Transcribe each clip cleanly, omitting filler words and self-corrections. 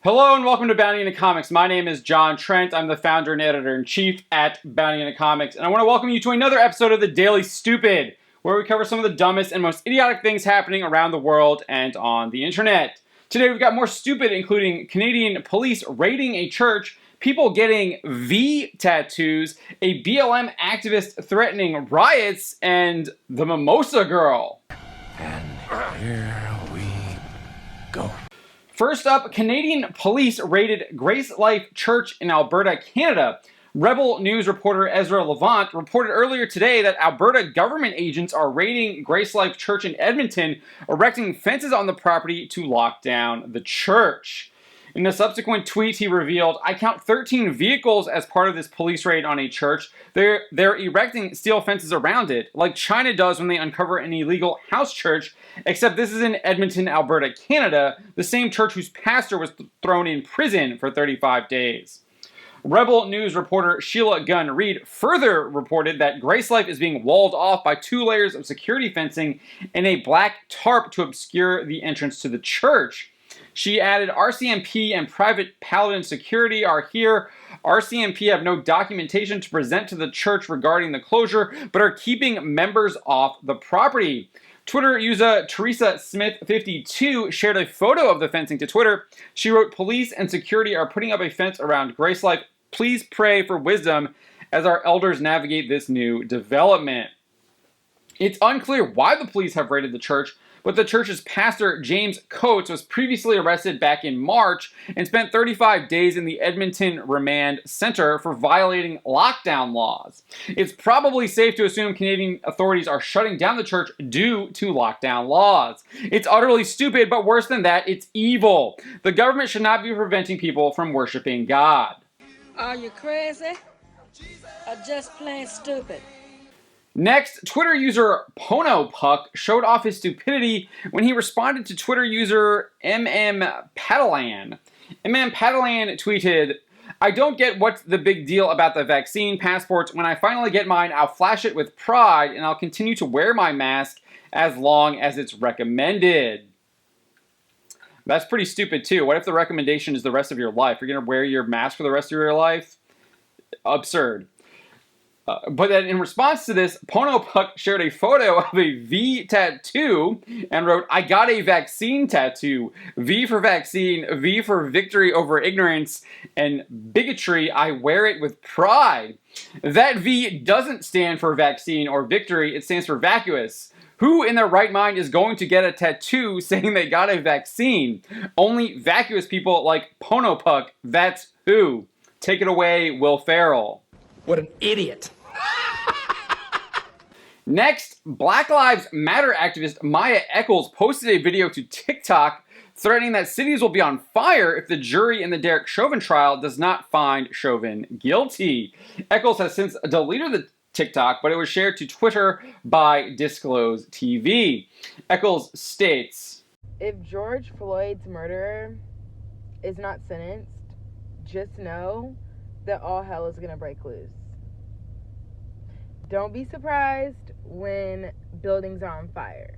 Hello and welcome to Bounty Into Comics. My name is John Trent. I'm the founder and editor-in-chief at Bounty Into Comics, and I want to welcome you to another episode of The Daily Stupid, where we cover some of the dumbest and most idiotic things happening around the world and on the internet. Today we've got more stupid, including Canadian police raiding a church, people getting V tattoos, a BLM activist threatening riots, and the Mimosa Girl. And here we go. First up, Canadian police raided Grace Life Church in Alberta, Canada. Rebel News reporter Ezra Levant reported earlier today that Alberta government agents are raiding Grace Life Church in Edmonton, erecting fences on the property to lock down the church. In a subsequent tweet, he revealed, "I count 13 vehicles as part of this police raid on a church. They're erecting steel fences around it, like China does when they uncover an illegal house church, except this is in Edmonton, Alberta, Canada, the same church whose pastor was thrown in prison for 35 days. Rebel News reporter Sheila Gunn Reid further reported that Grace Life is being walled off by 2 layers of security fencing and a black tarp to obscure the entrance to the church. She added, RCMP and Private Paladin Security are here. RCMP have no documentation to present to the church regarding the closure, but are keeping members off the property." Twitter user Teresa Smith 52 shared a photo of the fencing to Twitter. She wrote, "Police and security are putting up a fence around Grace Life. Please pray for wisdom as our elders navigate this new development." It's unclear why the police have raided the church, but the church's pastor, James Coates, was previously arrested back in March and spent 35 days in the Edmonton Remand Center for violating lockdown laws. It's probably safe to assume Canadian authorities are shutting down the church due to lockdown laws. It's utterly stupid, but worse than that, it's evil. The government should not be preventing people from worshiping God. Are you crazy? Or just plain stupid? Next, Twitter user PonoPuck showed off his stupidity when he responded to Twitter user Padalan. Padalan tweeted, "I don't get what's the big deal about the vaccine passports. When I finally get mine, I'll flash it with pride and I'll continue to wear my mask as long as it's recommended." That's pretty stupid too. What if the recommendation is the rest of your life? You're going to wear your mask for the rest of your life? Absurd. But then in response to this, PonoPuck shared a photo of a V tattoo and wrote, "I got a vaccine tattoo. V for vaccine, V for victory over ignorance and bigotry. I wear it with pride." That V doesn't stand for vaccine or victory. It stands for vacuous. Who in their right mind is going to get a tattoo saying they got a vaccine? Only vacuous people like PonoPuck. That's who. Take it away, Will Ferrell. What an idiot. Next, Black Lives Matter activist Maya Eccles posted a video to TikTok threatening that cities will be on fire if the jury in the Derek Chauvin trial does not find Chauvin guilty. Eccles has since deleted the TikTok, but it was shared to Twitter by Disclose TV. Eccles states, "If George Floyd's murderer is not sentenced, just know that all hell is going to break loose. Don't be surprised when buildings are on fire."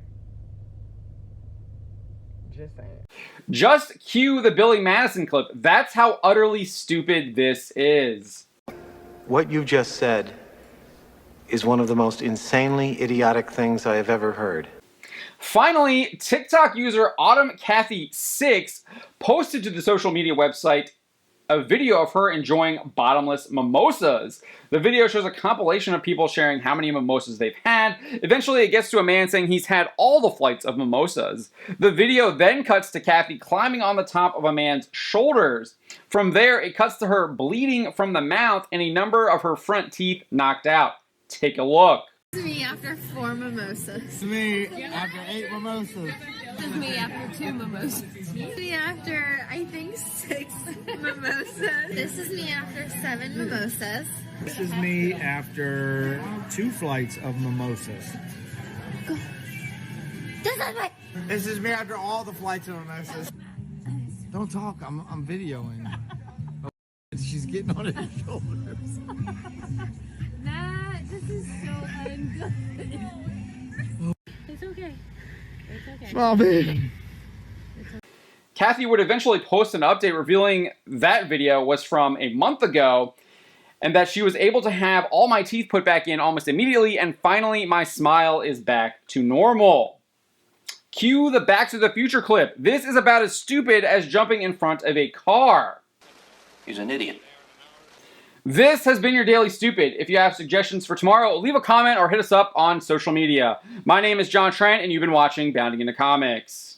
Just saying. Just cue the Billy Madison clip. That's how utterly stupid this is. What you just said is one of the most insanely idiotic things I have ever heard. Finally, TikTok user AutumnCathy6 posted to the social media website a video of her enjoying bottomless mimosas. The video shows a compilation of people sharing how many mimosas they've had. Eventually, it gets to a man saying he's had all the flights of mimosas. The video then cuts to Kathy climbing on the top of a man's shoulders. From there, it cuts to her bleeding from the mouth and a number of her front teeth knocked out. Take a look. This is me after 4 mimosas. This is me after 8 mimosas. This is me after 2 mimosas. This is me after, I think, 6 mimosas. This is me after 7 mimosas. This is me after 2 flights of mimosas. This is me after all the flights of mimosas. Don't talk, I'm videoing. She's getting on his shoulders. This is so ungood. It's okay. It's okay. Small baby. Kathy would eventually post an update revealing that video was from a month ago and that she was able to have all my teeth put back in almost immediately, and finally my smile is back to normal. Cue the Back to the Future clip. This is about as stupid as jumping in front of a car. He's an idiot. This has been your Daily Stupid. If you have suggestions for tomorrow, leave a comment or hit us up on social media. My name is John Trent, and you've been watching Bounding into Comics.